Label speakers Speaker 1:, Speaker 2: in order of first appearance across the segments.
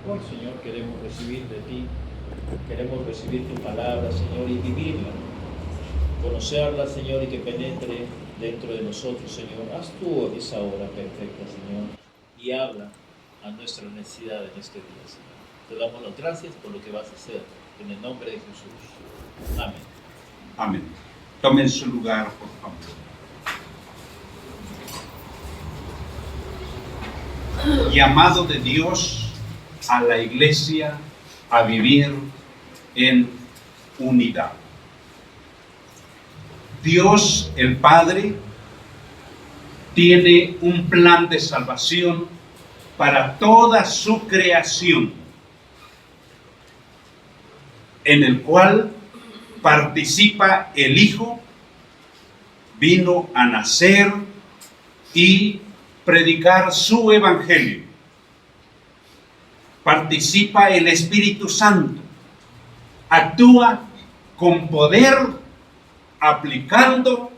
Speaker 1: Hoy, Señor, queremos recibir de ti, queremos recibir tu palabra, Señor, y vivirla, conocerla, Señor, y que penetre dentro de nosotros, Señor. Haz tú esa obra perfecta, Señor, y habla a nuestra necesidad en este día, Señor. Te damos las gracias por lo que vas a hacer, en el nombre de Jesús. Amén.
Speaker 2: Amén. Tomen su lugar, por favor. Llamado de Dios a la iglesia a vivir en unidad. Dios el Padre tiene un plan de salvación para toda su creación, en el cual participa el Hijo, vino a nacer y predicar su evangelio. Participa el Espíritu Santo, actúa con poder aplicando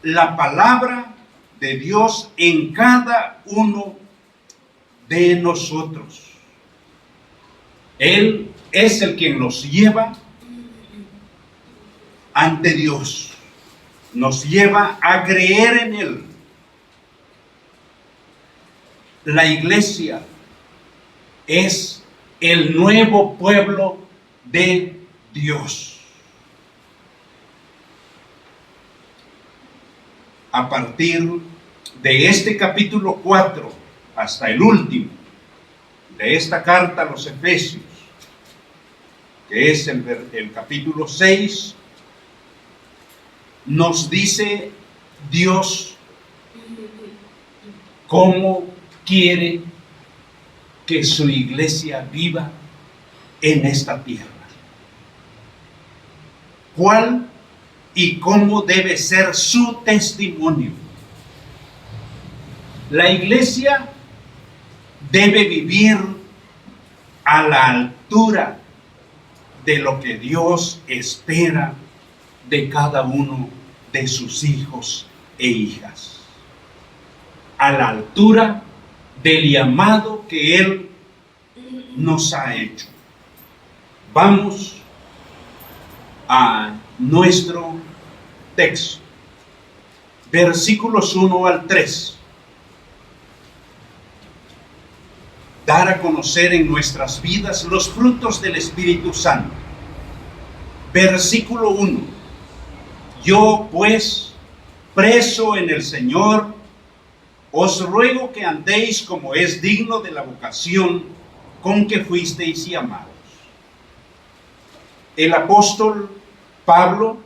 Speaker 2: la palabra de Dios en cada uno de nosotros. Él es el quien nos lleva ante Dios, nos lleva a creer en Él. La iglesia es el nuevo pueblo de Dios. A partir de este capítulo 4 hasta el último de esta carta a los Efesios, que es el capítulo 6, nos dice Dios cómo quiere que su iglesia viva en esta tierra. ¿Cuál y cómo debe ser su testimonio? La iglesia debe vivir a la altura de lo que Dios espera de cada uno de sus hijos e hijas. A la altura del llamado que Él nos ha hecho. Vamos a nuestro texto. Versículos 1 al 3. Dar a conocer en nuestras vidas los frutos del Espíritu Santo. Versículo 1. Yo pues, preso en el Señor, os ruego que andéis como es digno de la vocación con que fuisteis llamados. El apóstol Pablo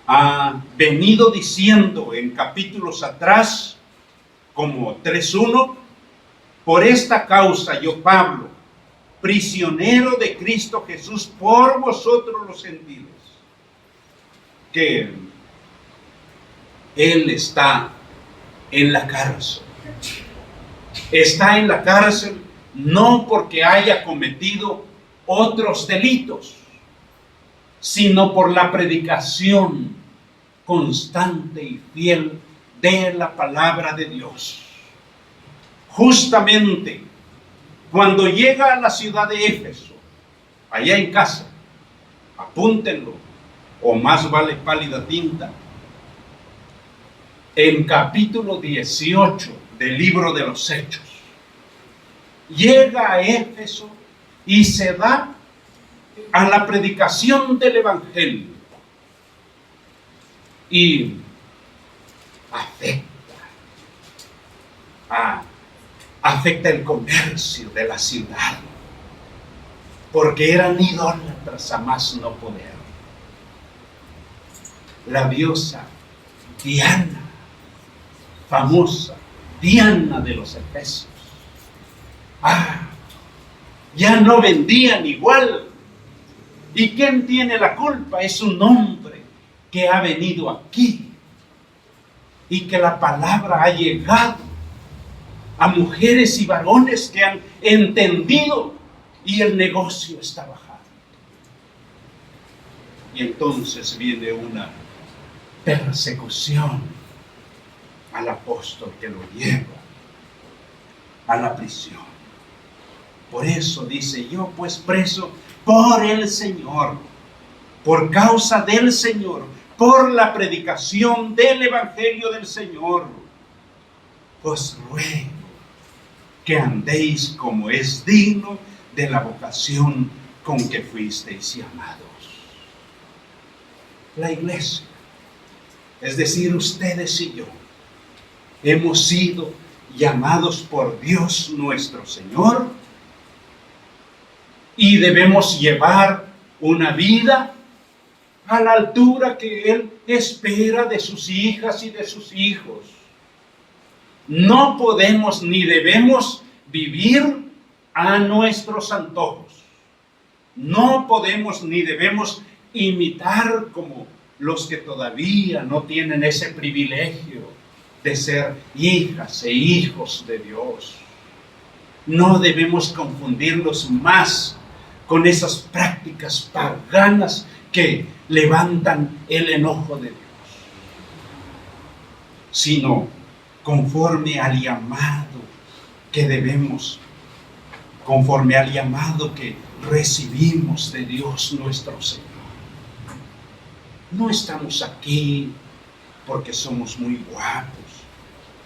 Speaker 2: ha venido diciendo en capítulos atrás, como 3:1, por esta causa yo, Pablo, prisionero de Cristo Jesús por vosotros los gentiles, que Él está en la cárcel. Está en la cárcel no porque haya cometido otros delitos, sino por la predicación constante y fiel de la palabra de Dios. Justamente cuando llega a la ciudad de Éfeso, allá en casa, apúntenlo, o más vale pálida tinta, en capítulo 18 del libro de los Hechos, llega a Éfeso y se da a la predicación del Evangelio y afecta el comercio de la ciudad, porque eran idólatras a más no poder. La diosa Diana, famosa Diana de los Efesios, ya no vendían igual. ¿Y quién tiene la culpa? Es un hombre que ha venido aquí y que la palabra ha llegado a mujeres y varones que han entendido y el negocio está bajando. Y entonces viene una persecución al apóstol que lo lleva a la prisión. Por eso dice, yo pues preso por el Señor, por causa del Señor, por la predicación del Evangelio del Señor, os ruego que andéis como es digno de la vocación con que fuisteis llamados. La iglesia, es decir, ustedes y yo, hemos sido llamados por Dios nuestro Señor y debemos llevar una vida a la altura que Él espera de sus hijas y de sus hijos. No podemos ni debemos vivir a nuestros antojos. No podemos ni debemos imitar como los que todavía no tienen ese privilegio de ser hijas e hijos de Dios. No debemos confundirlos más con esas prácticas paganas que levantan el enojo de Dios, sino conforme al llamado que debemos, conforme al llamado que recibimos de Dios nuestro Señor. No estamos aquí porque somos muy guapos.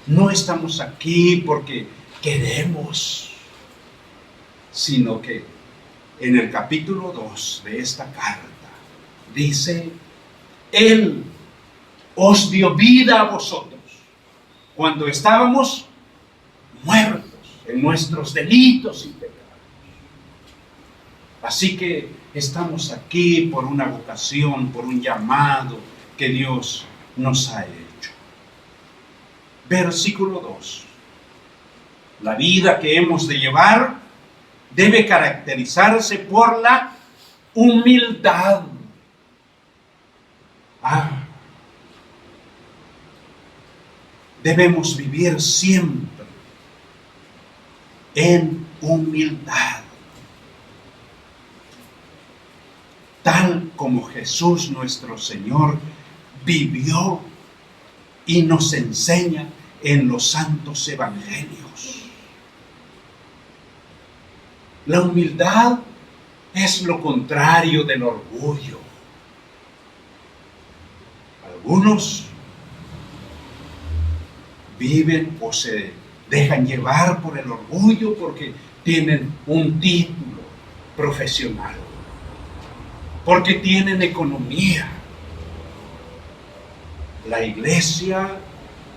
Speaker 2: No estamos aquí porque queremos, sino que en el capítulo 2 de esta carta dice, Él os dio vida a vosotros cuando estábamos muertos en nuestros delitos y pecados. Así que estamos aquí por una vocación, por un llamado que Dios nos ha hecho. Versículo 2. La vida que hemos de llevar debe caracterizarse por la humildad. Debemos vivir siempre en humildad, tal como Jesús nuestro Señor vivió y nos enseña en los santos evangelios. La humildad es lo contrario del orgullo. Algunos viven o se dejan llevar por el orgullo porque tienen un título profesional, porque tienen economía. La iglesia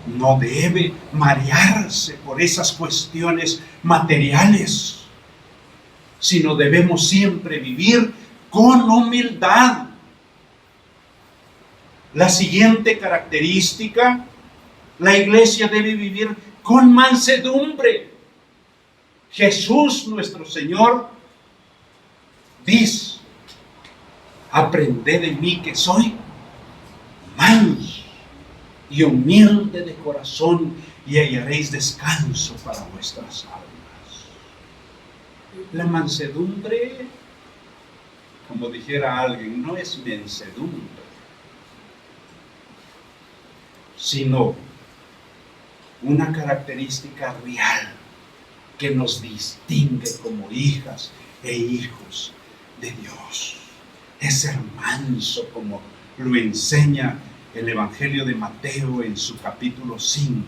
Speaker 2: no debe marearse por esas cuestiones materiales, sino debemos siempre vivir con humildad. La siguiente característica, la iglesia debe vivir con mansedumbre. Jesús nuestro Señor dice, aprended de mí que soy manso y humilde de corazón y hallaréis descanso para vuestras almas. La mansedumbre, como dijera alguien, no es mensedumbre, sino una característica real que nos distingue como hijas e hijos de Dios. Es ser manso, como lo enseña el Evangelio de Mateo en su capítulo 5.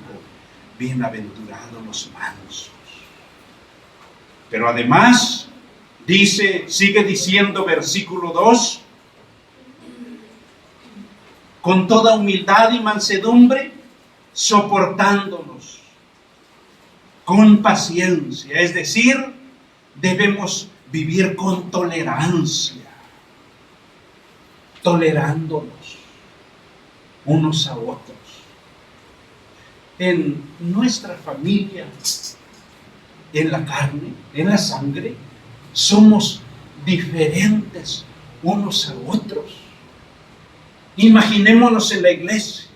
Speaker 2: Bienaventurados los mansos. Pero además, sigue diciendo versículo 2, con toda humildad y mansedumbre, soportándonos con paciencia, es decir, debemos vivir con tolerancia, tolerándonos unos a otros. En nuestra familia, en la carne, en la sangre, somos diferentes unos a otros. Imaginémonos en la iglesia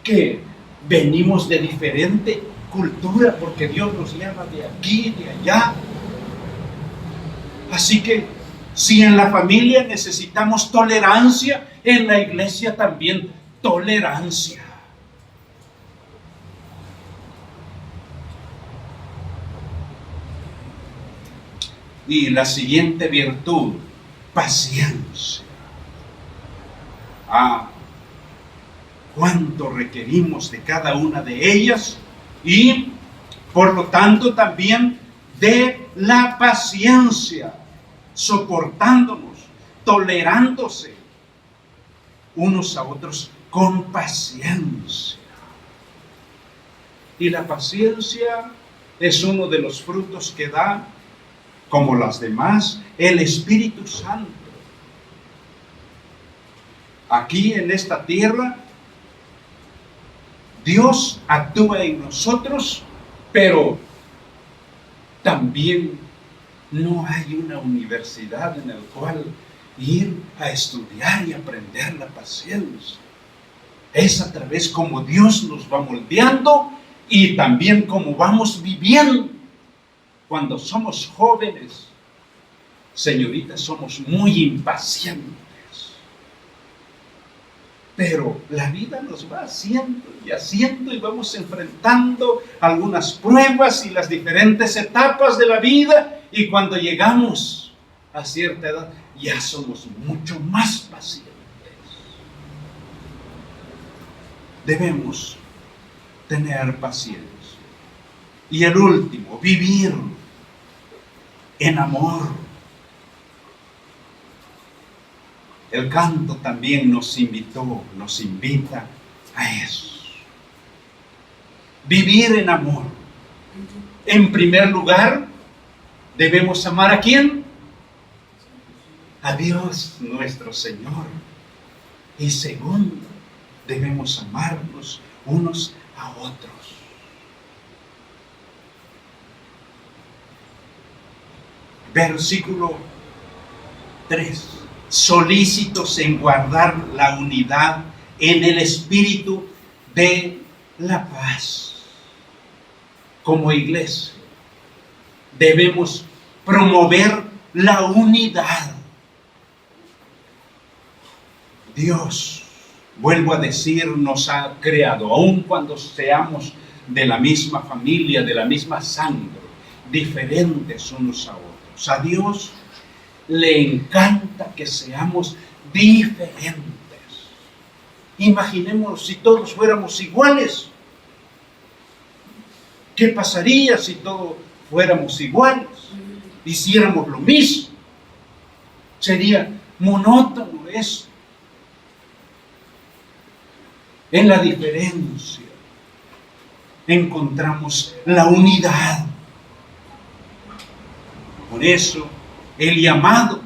Speaker 2: que venimos de diferente cultura porque Dios nos llama de aquí y de allá. Así que si en la familia necesitamos tolerancia, en la iglesia también tolerancia. Y la siguiente virtud, paciencia. Cuánto requerimos de cada una de ellas y por lo tanto también de la paciencia, soportándonos, tolerándose unos a otros con paciencia. Y la paciencia es uno de los frutos que da, como las demás, el Espíritu Santo. Aquí en esta tierra, Dios actúa en nosotros, pero también no hay una universidad en la cual ir a estudiar y aprender la paciencia. Es a través como Dios nos va moldeando y también como vamos viviendo. Cuando somos jóvenes, señoritas, somos muy impacientes. Pero la vida nos va haciendo y vamos enfrentando algunas pruebas y las diferentes etapas de la vida. Y cuando llegamos a cierta edad, ya somos mucho más pacientes. Debemos tener paciencia. Y el último, vivir en amor. El canto también nos invita a eso. Vivir en amor. En primer lugar, debemos amar ¿a quién? A Dios nuestro Señor. Y segundo, debemos amarnos unos a otros. Versículo 3. Solícitos en guardar la unidad en el espíritu de la paz. Como iglesia, debemos promover la unidad. Dios, vuelvo a decir, nos ha creado, aun cuando seamos de la misma familia, de la misma sangre, diferentes unos a otros. A Dios le encanta que seamos diferentes. Imaginemos si todos fuéramos iguales. ¿Qué pasaría si todos fuéramos iguales? Hiciéramos lo mismo. Sería monótono eso. En la diferencia encontramos la unidad. Por eso el llamado,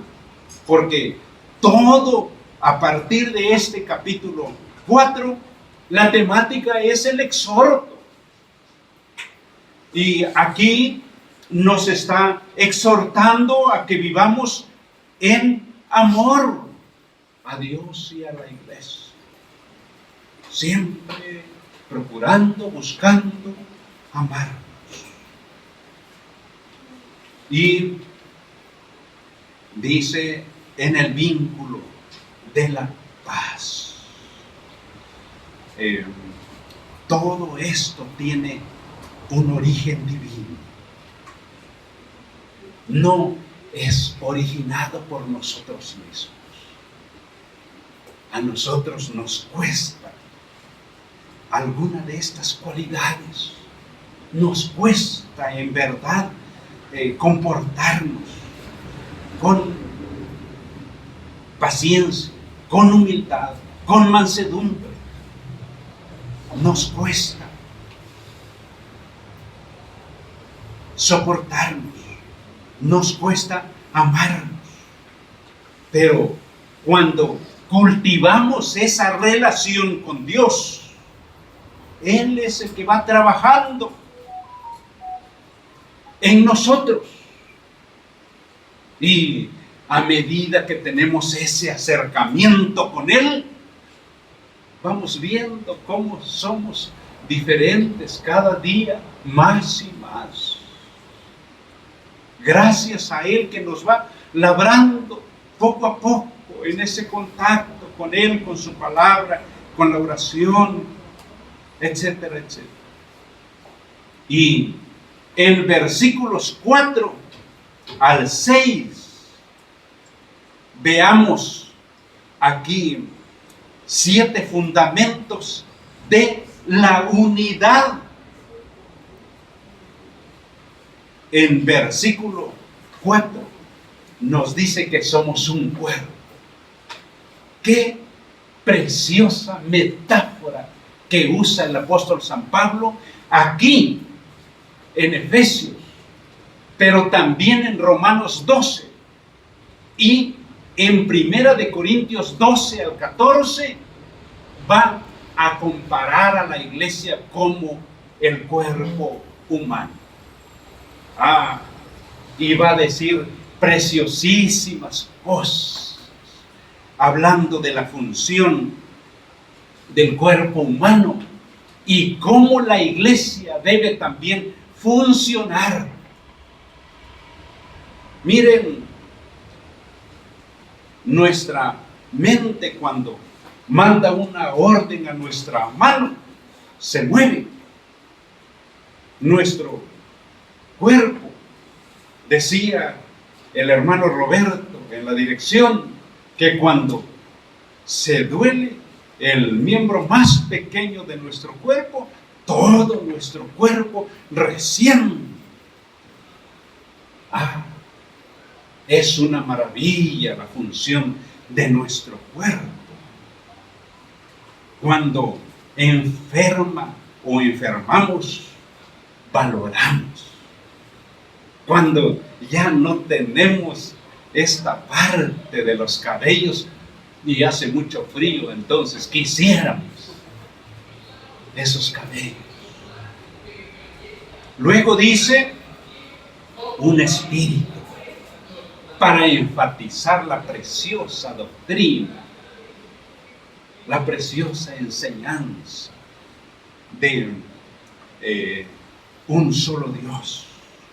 Speaker 2: porque todo a partir de este capítulo 4, la temática es el exhorto. Y aquí nos está exhortando a que vivamos en amor a Dios y a la iglesia. Siempre procurando, buscando amarnos. Y dice en el vínculo de la paz. Todo esto tiene un origen divino. No es originado por nosotros mismos. A nosotros nos cuesta alguna de estas cualidades. Nos cuesta en verdad comportarnos con paciencia, con humildad, con mansedumbre. Nos cuesta soportarnos, nos cuesta amarnos. Pero cuando cultivamos esa relación con Dios, Él es el que va trabajando en nosotros. Y a medida que tenemos ese acercamiento con Él, vamos viendo cómo somos diferentes cada día más y más. Gracias a Él que nos va labrando poco a poco en ese contacto con Él, con su palabra, con la oración, etcétera, etcétera. Y en versículos 4 al 6, veamos aquí 7 fundamentos de la unidad. En versículo 4 nos dice que somos un cuerpo. Qué preciosa metáfora que usa el apóstol San Pablo aquí en Efesios, pero también en Romanos 12 y en Primera de Corintios 12 al 14 va a comparar a la iglesia como el cuerpo humano. Y va a decir preciosísimas cosas, hablando de la función del cuerpo humano y cómo la iglesia debe también funcionar. Miren, nuestra mente cuando manda una orden a nuestra mano, se mueve. Nuestro cuerpo, decía el hermano Roberto en la dirección, que cuando se duele el miembro más pequeño de nuestro cuerpo, todo nuestro cuerpo recién. Es una maravilla la función de nuestro cuerpo. Cuando enferma o enfermamos, valoramos. Cuando ya no tenemos esta parte de los cabellos y hace mucho frío, entonces quisiéramos esos cabellos. Luego dice un espíritu, para enfatizar la preciosa doctrina, la preciosa enseñanza de un solo Dios,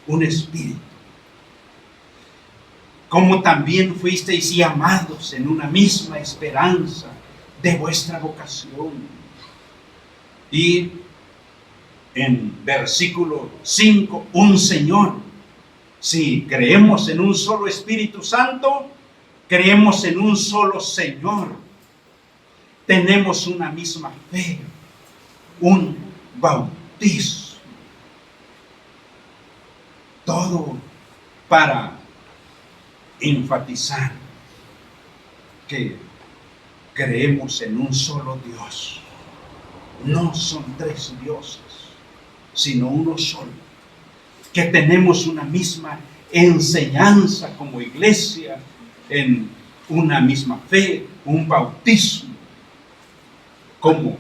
Speaker 2: un espíritu. Como también fuisteis llamados en una misma esperanza de vuestra vocación. Y en versículo 5, un Señor. Si creemos en un solo Espíritu Santo, creemos en un solo Señor. Tenemos una misma fe, un bautismo. Todo para enfatizar que creemos en un solo Dios. No son 3 dioses, sino uno solo. Que tenemos una misma enseñanza como iglesia, en una misma fe, un bautismo, como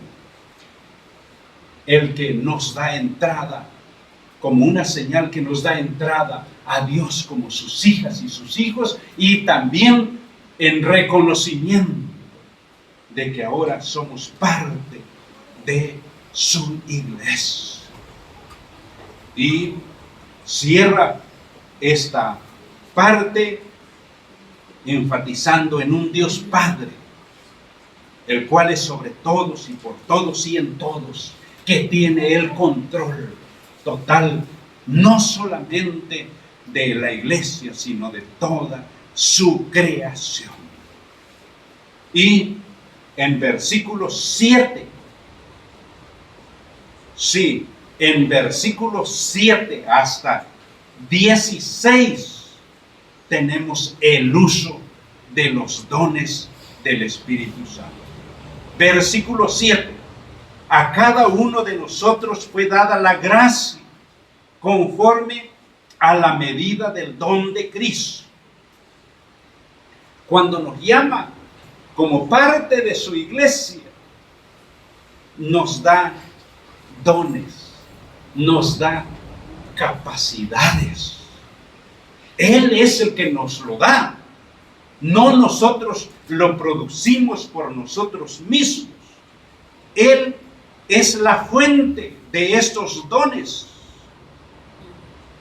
Speaker 2: el que nos da entrada, como una señal que nos da entrada a Dios como sus hijas y sus hijos, y también en reconocimiento de que ahora somos parte de su iglesia. Y cierra esta parte enfatizando en un Dios Padre, el cual es sobre todos y por todos y en todos, que tiene el control total, no solamente de la iglesia, sino de toda su creación. Y en versículo 7, sí, en versículos 7 hasta 16 tenemos el uso de los dones del Espíritu Santo. Versículo 7. A cada uno de nosotros fue dada la gracia conforme a la medida del don de Cristo. Cuando nos llama como parte de su iglesia, nos da dones, nos da capacidades. Él es el que nos lo da. No nosotros lo producimos por nosotros mismos. Él es la fuente de estos dones.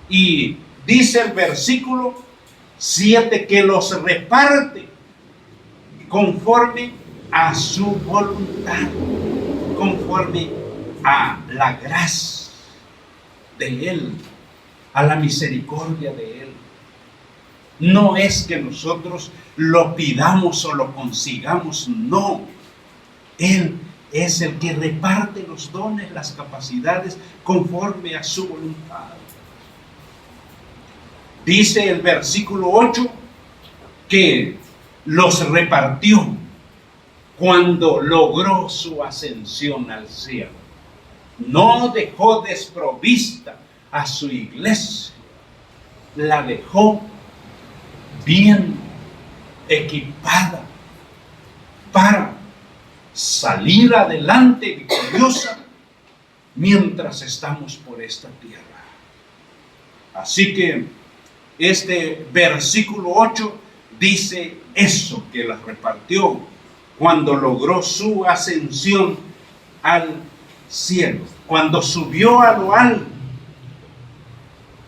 Speaker 2: Y dice el versículo 7 que los reparte conforme a su voluntad, conforme a la gracia de Él, a la misericordia de Él. No es que nosotros lo pidamos o lo consigamos, no. Él es el que reparte los dones, las capacidades conforme a su voluntad. Dice el versículo 8 que los repartió cuando logró su ascensión al cielo. No dejó desprovista a su iglesia, la dejó bien equipada para salir adelante victoriosa mientras estamos por esta tierra. Así que este versículo 8 dice eso, que las repartió cuando logró su ascensión al cielo. Cuando subió a lo alto,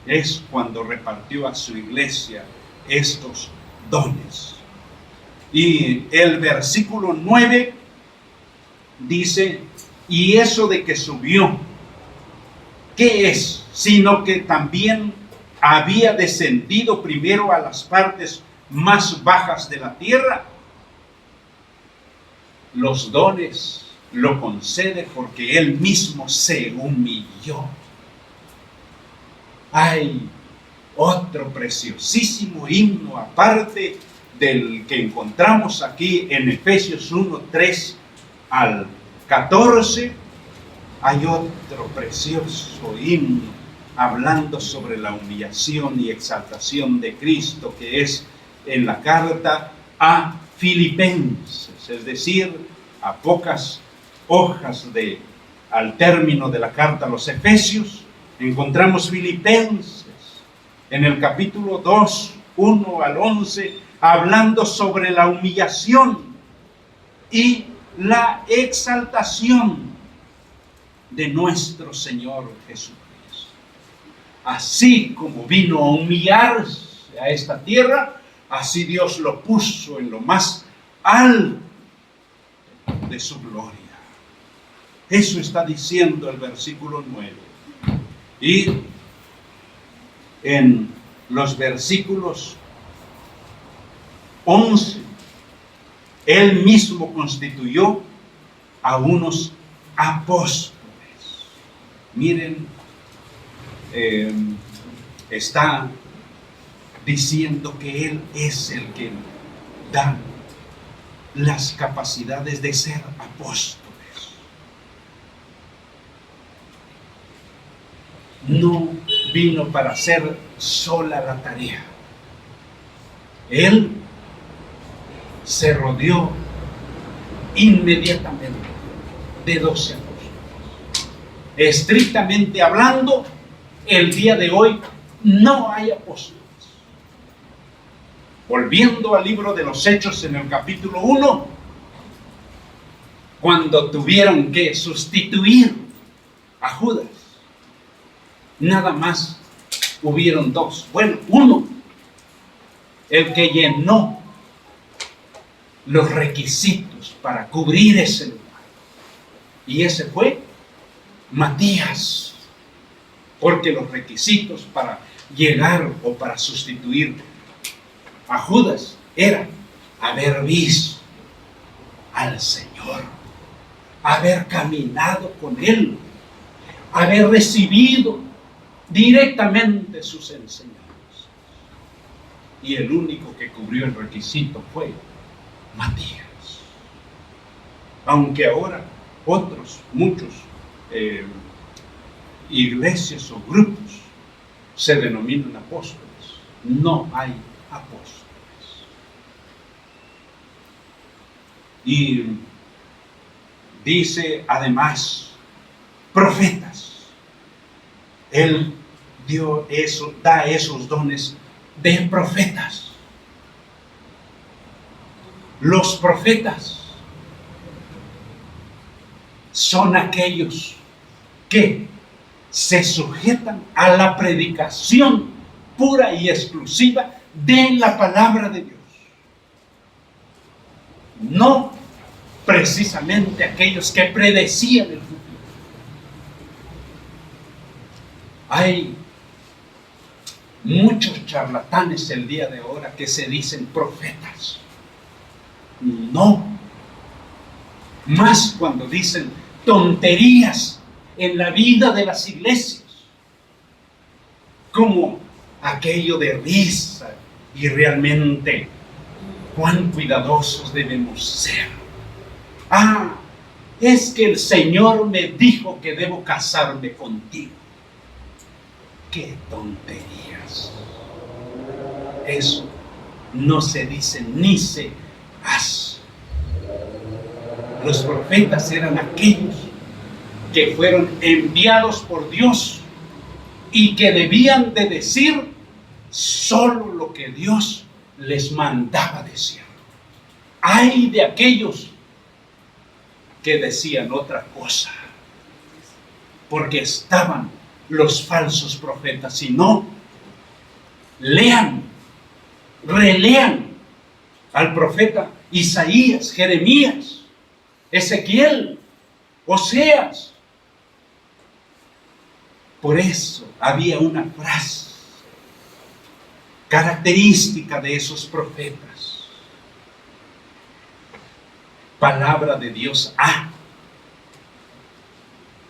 Speaker 2: es cuando repartió a su iglesia estos dones. Y el versículo 9 dice, y eso de que subió, ¿qué es? Sino que también había descendido primero a las partes más bajas de la tierra. Los dones lo concede porque Él mismo se humilló. Hay otro preciosísimo himno aparte del que encontramos aquí en Efesios 1, 3 al 14. Hay otro precioso himno hablando sobre la humillación y exaltación de Cristo, que es en la carta a Filipenses, es decir, a pocas hojas al término de la carta a los Efesios. Encontramos Filipenses en el capítulo 2, 1 al 11, hablando sobre la humillación y la exaltación de nuestro Señor Jesucristo. Así como vino a humillarse a esta tierra, así Dios lo puso en lo más alto de su gloria. Eso está diciendo el versículo 9. Y en los versículos 11, Él mismo constituyó a unos apóstoles. Miren, está diciendo que Él es el que da las capacidades de ser apóstoles. No vino para hacer sola la tarea. Él se rodeó inmediatamente de 12 apóstoles. Estrictamente hablando, el día de hoy no hay apóstoles. Volviendo al libro de los Hechos en el capítulo 1, cuando tuvieron que sustituir a Judas, nada más hubieron dos. Bueno, uno, el que llenó los requisitos para cubrir ese lugar. Y ese fue Matías. Porque los requisitos para llegar o para sustituir a Judas era haber visto al Señor, haber caminado con Él, haber recibido directamente sus enseñanzas. Y el único que cubrió el requisito fue Matías. Aunque ahora muchos iglesias o grupos se denominan apóstoles, no hay apóstoles. Y dice además profetas. Él da esos dones de profetas. Los profetas son aquellos que se sujetan a la predicación pura y exclusiva de la palabra de Dios. No precisamente aquellos que predecían el futuro. Hay muchos charlatanes el día de ahora que se dicen profetas. No. Más cuando dicen tonterías en la vida de las iglesias, como aquello de risa, y realmente cuán cuidadosos debemos ser. Es que el Señor me dijo que debo casarme contigo. ¡Qué tonterías! Eso no se dice ni se hace. Los profetas eran aquellos que fueron enviados por Dios y que debían de decir solo lo que Dios les mandaba decir. Ay de aquellos que decían otra cosa, porque estaban los falsos profetas. Si no, lean, relean al profeta Isaías, Jeremías, Ezequiel, Oseas. Por eso había una frase característica de esos profetas. Palabra de Dios a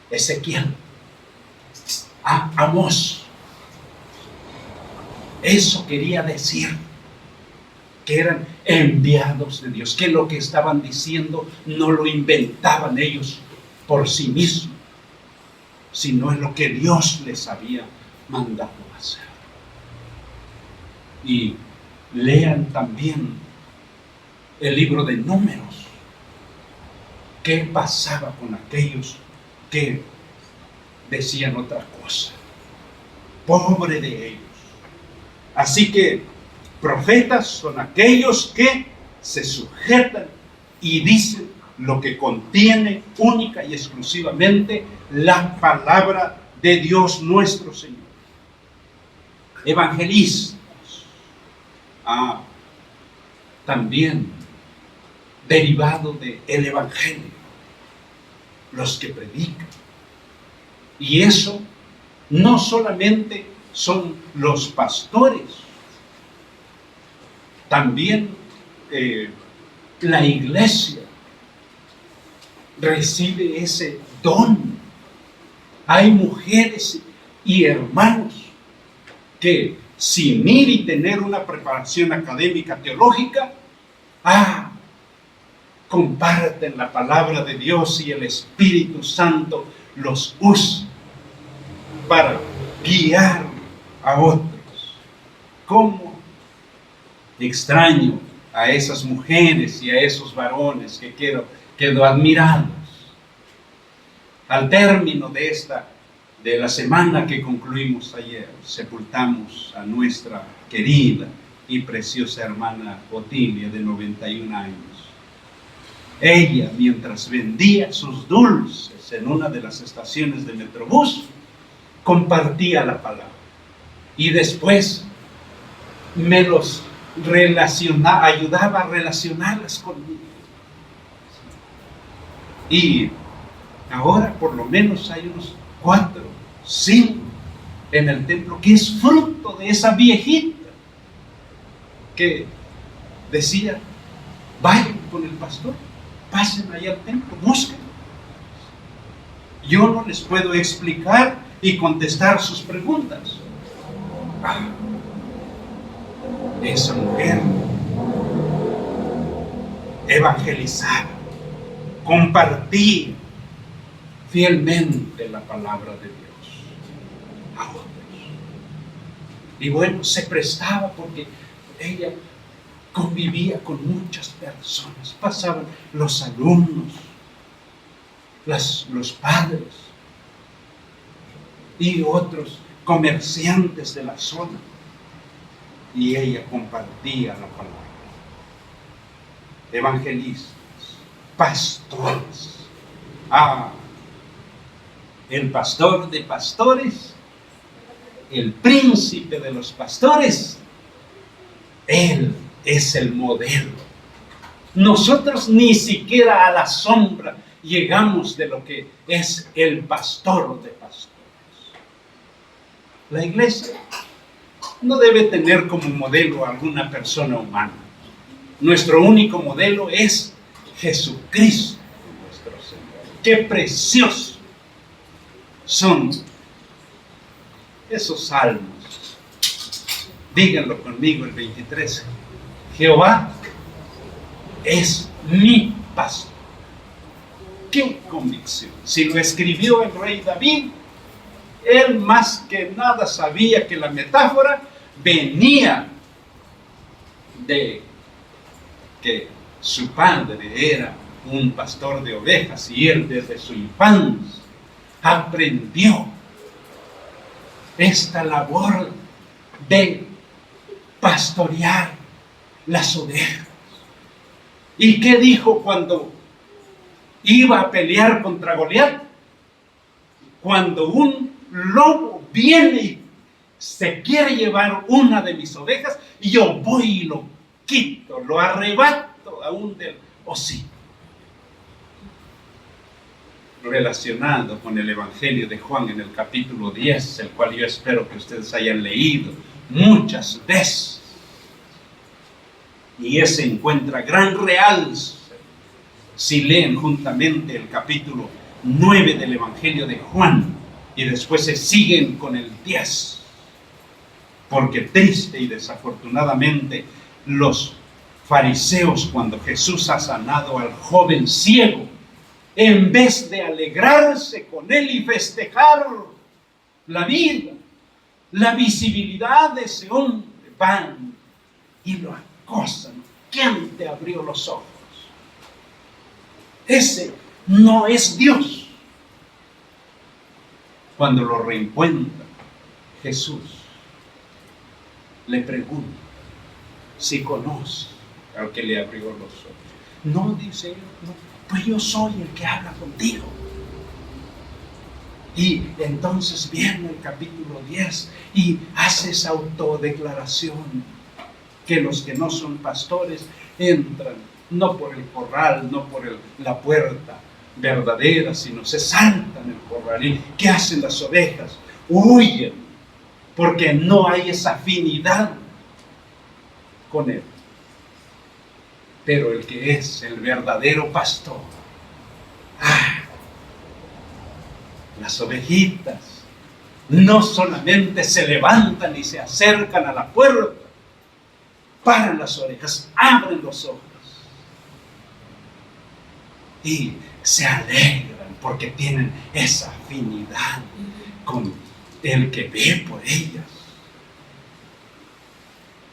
Speaker 2: Ezequiel, a Amós. Eso quería decir que eran enviados de Dios, que lo que estaban diciendo no lo inventaban ellos por sí mismos, sino en lo que Dios les había mandado hacer. Y lean también el libro de Números. ¿Qué pasaba con aquellos que decían otra cosa? Pobre de ellos. Así que profetas son aquellos que se sujetan y dicen lo que contiene única y exclusivamente la palabra de Dios nuestro Señor. Evangelistas, también derivado del evangelio, los que predican. Y eso no solamente son los pastores, también la iglesia recibe ese don. Hay mujeres y hermanos que sin ir y tener una preparación académica teológica, comparten la palabra de Dios y el Espíritu Santo los usa para guiar a otros. ¿Cómo extraño a esas mujeres y a esos varones que quedo admirados? Al término de la semana que concluimos ayer, sepultamos a nuestra querida y preciosa hermana Otilia, de 91 años. Ella, mientras vendía sus dulces en una de las estaciones de Metrobús, compartía la palabra. Y después me los ayudaba a relacionarlas conmigo. Y ahora por lo menos hay unos 4, 5 en el templo, que es fruto de esa viejita que decía: vayan con el pastor, pasen allá al templo, busquen. Yo no les puedo explicar y contestar sus preguntas. Esa mujer evangelizaba, compartía fielmente la palabra de Dios a otros. Y bueno, se prestaba porque ella convivía con muchas personas. Pasaban los alumnos, los padres y otros comerciantes de la zona, y ella compartía la palabra. Evangelistas, pastores. El pastor de pastores, el príncipe de los pastores, él es el modelo. Nosotros ni siquiera a la sombra llegamos de lo que es el pastor de pastores. La iglesia no debe tener como modelo a alguna persona humana. Nuestro único modelo es Jesucristo, nuestro Señor. Qué preciosos son esos salmos. Díganlo conmigo, el 23. Jehová es mi pastor. ¡Qué convicción! Si lo escribió el rey David, él más que nada sabía que la metáfora venía de que su padre era un pastor de ovejas y él desde su infancia aprendió esta labor de pastorear las ovejas. ¿Y qué dijo cuando iba a pelear contra Goliat? Cuando un lobo viene y se quiere llevar una de mis ovejas, y yo voy y lo quito, lo arrebato aún del hocico. Relacionado con el Evangelio de Juan en el capítulo 10, el cual yo espero que ustedes hayan leído muchas veces, y ese encuentra gran realce si leen juntamente el capítulo 9 del Evangelio de Juan y después se siguen con el 10, porque triste y desafortunadamente los fariseos, cuando Jesús ha sanado al joven ciego, en vez de alegrarse con él y festejar la vida, la visibilidad de ese hombre, van y lo acosan. ¿Quién te abrió los ojos? Ese no es Dios. Cuando lo reencuentra, Jesús le pregunta si conoce al que le abrió los ojos. No, dice él, no, pues yo soy el que habla contigo. Y entonces viene el capítulo 10 y hace esa autodeclaración que los que no son pastores entran no por el corral, no por la puerta verdadera, sino se saltan el corral. ¿Y qué hacen las ovejas? Huyen, porque no hay esa afinidad con él. Pero el que es el verdadero pastor, las ovejitas no solamente se levantan y se acercan a la puerta, paran las orejas, abren los ojos y se alegran porque tienen esa afinidad con el que ve por ellas.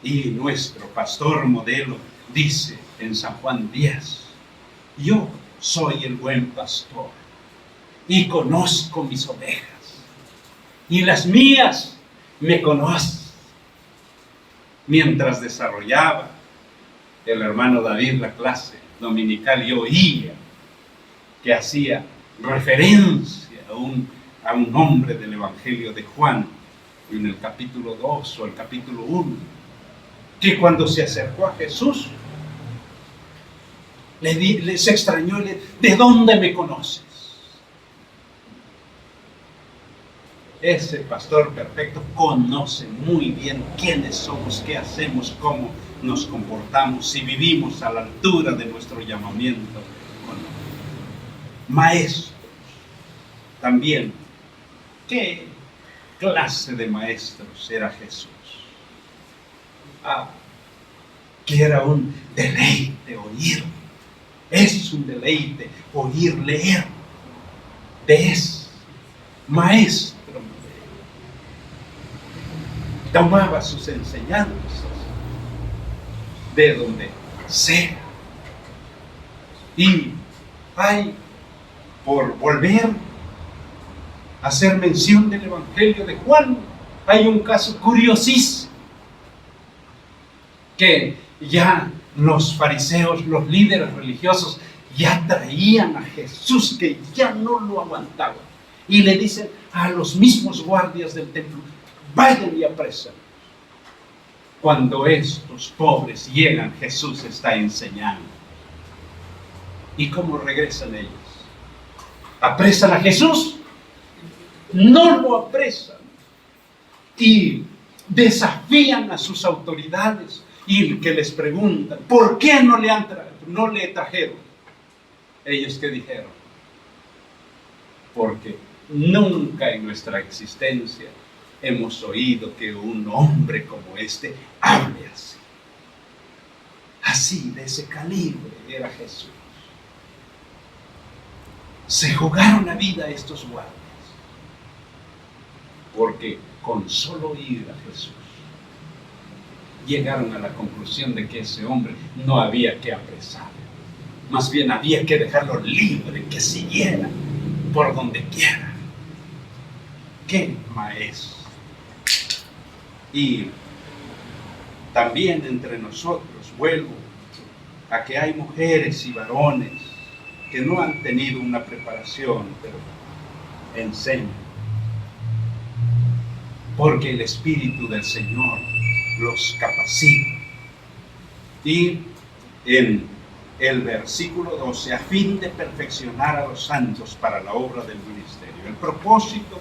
Speaker 2: Y nuestro pastor modelo dice en San Juan 10, yo soy el buen pastor y conozco mis ovejas y las mías me conocen. Mientras desarrollaba el hermano David la clase dominical, yo oía que hacía referencia a un hombre del Evangelio de Juan en el capítulo 2 o el capítulo 1, que cuando se acercó a Jesús se extrañó, ¿de dónde me conoces? Ese pastor perfecto conoce muy bien quiénes somos, qué hacemos, cómo nos comportamos, si vivimos a la altura de nuestro llamamiento. Maestros, también, ¿qué clase de maestros era Jesús? Que era un deleite oír. Es un deleite oír, leer de ese maestro. Tomaba sus enseñanzas de donde sea. Y hay, por volver a hacer mención del Evangelio de Juan, hay un caso curiosísimo que ya los fariseos, los líderes religiosos, ya traían a Jesús, que ya no lo aguantaban, y le dicen a los mismos guardias del templo, vayan y apresan. Cuando estos pobres llegan, Jesús está enseñando. ¿Y cómo regresan ellos? ¿Apresan a Jesús? No lo apresan. Y desafían a sus autoridades y que les preguntan, ¿por qué no le trajeron? Ellos que dijeron, porque nunca en nuestra existencia hemos oído que un hombre como este hable así. Así, de ese calibre era Jesús. Se jugaron la vida estos guardias, porque con solo oír a Jesús, llegaron a la conclusión de que ese hombre no había que apresarlo. Más bien había que dejarlo libre, que siguiera por donde quiera. ¡Qué maestro! Y también entre nosotros, vuelvo a que hay mujeres y varones que no han tenido una preparación, pero enseñan. Porque el Espíritu del Señor los capacita. Y en el versículo 12, a fin de perfeccionar a los santos para la obra del ministerio. El propósito,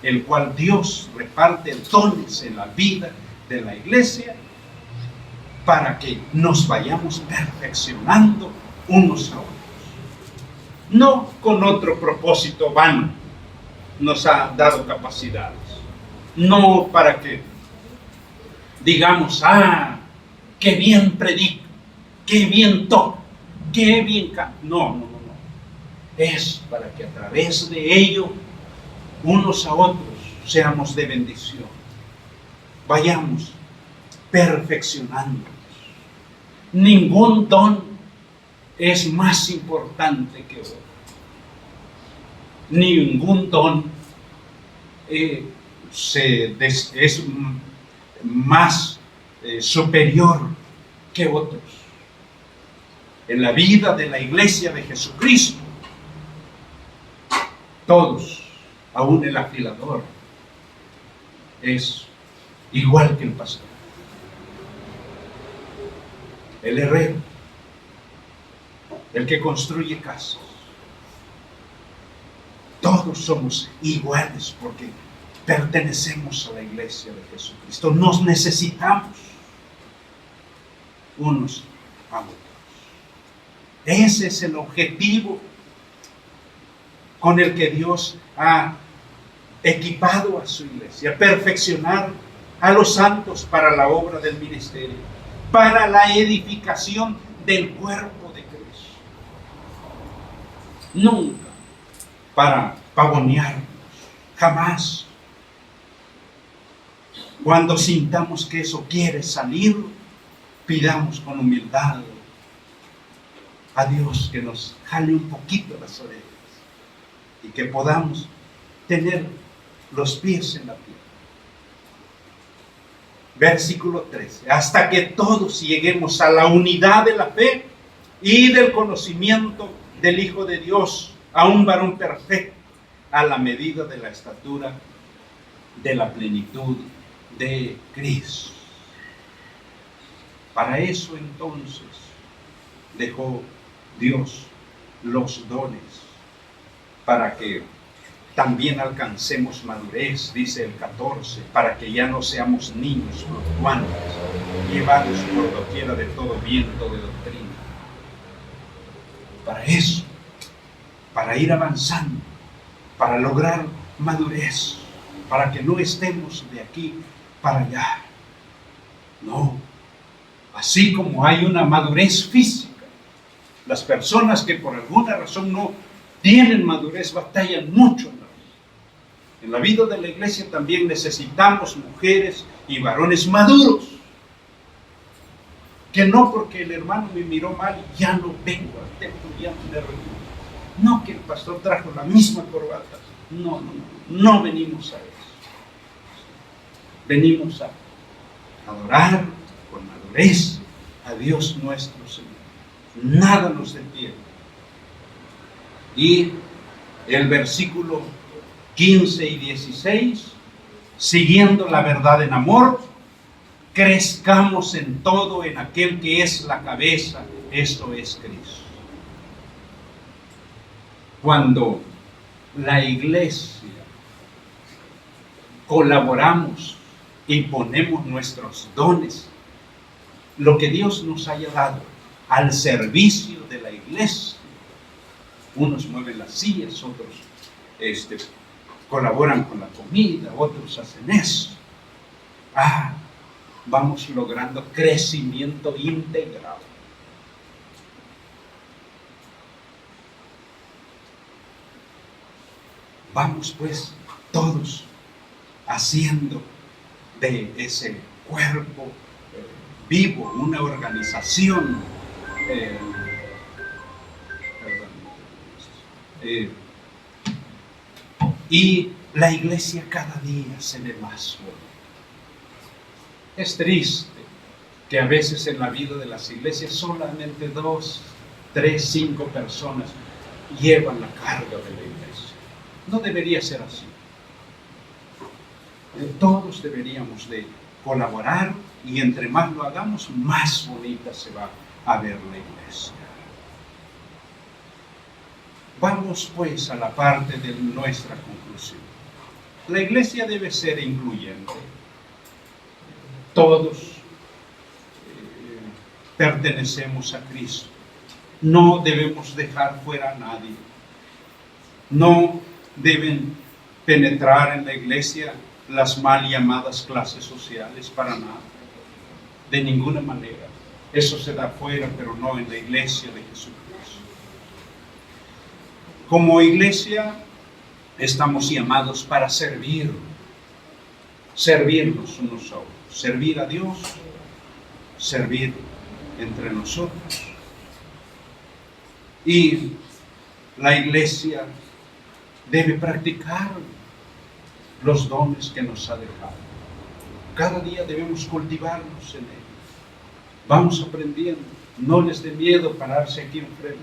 Speaker 2: el cual Dios reparte dones en la vida de la iglesia, para que nos vayamos perfeccionando unos a otros. No con otro propósito vano nos ha dado capacidades. No para que digamos, qué bien predico, qué bien toco, qué bien canto. No. Es para que a través de ello, unos a otros, seamos de bendición. Vayamos perfeccionándonos. Ningún don es más importante que otro. Ningún don es más superior que otros. En la vida de la iglesia de Jesucristo, todos, aún el afilador, es igual que el pastor, el herrero, el que construye casas. Todos somos iguales porque pertenecemos a la iglesia de Jesucristo. Nos necesitamos unos a otros. Ese es el objetivo con el que Dios ha equipado a su iglesia, perfeccionar a los santos para la obra del ministerio, para la edificación del cuerpo de Cristo. Nunca para pavonearnos, jamás. Cuando sintamos que eso quiere salir, pidamos con humildad a Dios que nos jale un poquito las orejas y que podamos tener los pies en la tierra. Versículo 13. Hasta que todos lleguemos a la unidad de la fe y del conocimiento del Hijo de Dios, a un varón perfecto, a la medida de la estatura de la plenitud de Cristo. Para eso entonces dejó Dios los dones, para que también alcancemos madurez, dice el 14, para que ya no seamos niños fluctuantes, llevados por doquiera de todo viento de doctrina. Para eso, para ir avanzando, para lograr madurez, para que no estemos de aquí para allá. No, así como hay una madurez física, las personas que por alguna razón no tienen madurez batallan mucho. En la vida de la iglesia también necesitamos mujeres y varones maduros, que no porque el hermano me miró mal ya no vengo al templo, ya no me reúno. No que el pastor trajo la misma corbata. No venimos a eso. Venimos a adorar con madurez a Dios nuestro Señor. Nada nos detiene. Y el versículo 15 y 16, siguiendo la verdad en amor, crezcamos en todo en aquel que es la cabeza, esto es Cristo. Cuando la iglesia colaboramos y ponemos nuestros dones, lo que Dios nos haya dado, al servicio de la iglesia. Unos mueven las sillas, otros colaboran con la comida, otros hacen eso. Vamos logrando crecimiento integral. Vamos pues todos haciendo de ese cuerpo vivo una organización. Y la iglesia cada día se ve más bonita. Es triste que a veces en la vida de las iglesias solamente 2, 3, 5 personas llevan la carga de la iglesia. No debería ser así. Todos deberíamos de colaborar, y entre más lo hagamos, más bonita se va a ver la iglesia. Vamos pues a la parte de nuestra conclusión. La iglesia debe ser incluyente. Todos pertenecemos a Cristo. No debemos dejar fuera a nadie. No deben penetrar en la iglesia las mal llamadas clases sociales, para nada, de ninguna manera. Eso se da fuera, pero no en la iglesia de Jesucristo. Como iglesia estamos llamados para servirnos unos a otros, servir a Dios, servir entre nosotros. Y la iglesia debe practicar los dones que nos ha dejado. Cada día debemos cultivarnos en ellos. Vamos aprendiendo. No les dé miedo pararse aquí enfrente.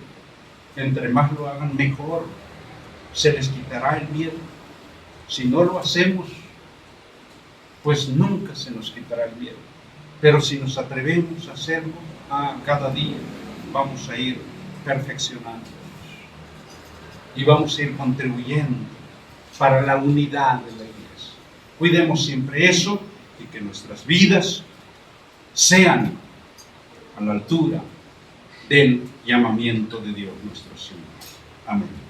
Speaker 2: Entre más lo hagan, mejor. Se les quitará el miedo. Si no lo hacemos, pues nunca se nos quitará el miedo. Pero si nos atrevemos a hacerlo, cada día vamos a ir perfeccionándonos. Y vamos a ir contribuyendo para la unidad de la iglesia. Cuidemos siempre eso, y que nuestras vidas sean a la altura del llamamiento de Dios nuestro Señor. Amén.